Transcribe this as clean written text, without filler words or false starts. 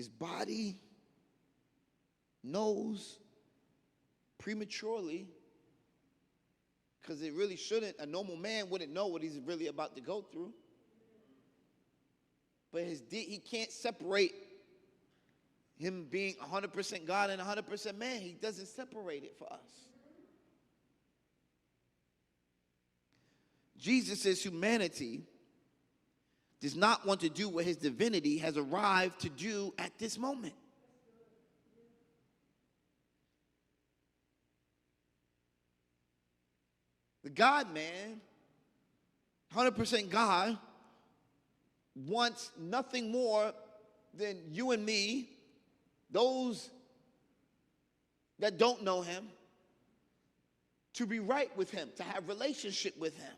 his body knows prematurely, because it really shouldn't. A normal man wouldn't know what he's really about to go through. But he can't separate him being 100% God and 100% man. He doesn't separate it for us. Jesus' humanity does not want to do what his divinity has arrived to do at this moment. The God-man, 100% God, wants nothing more than you and me, those that don't know him, to be right with him, to have relationship with him.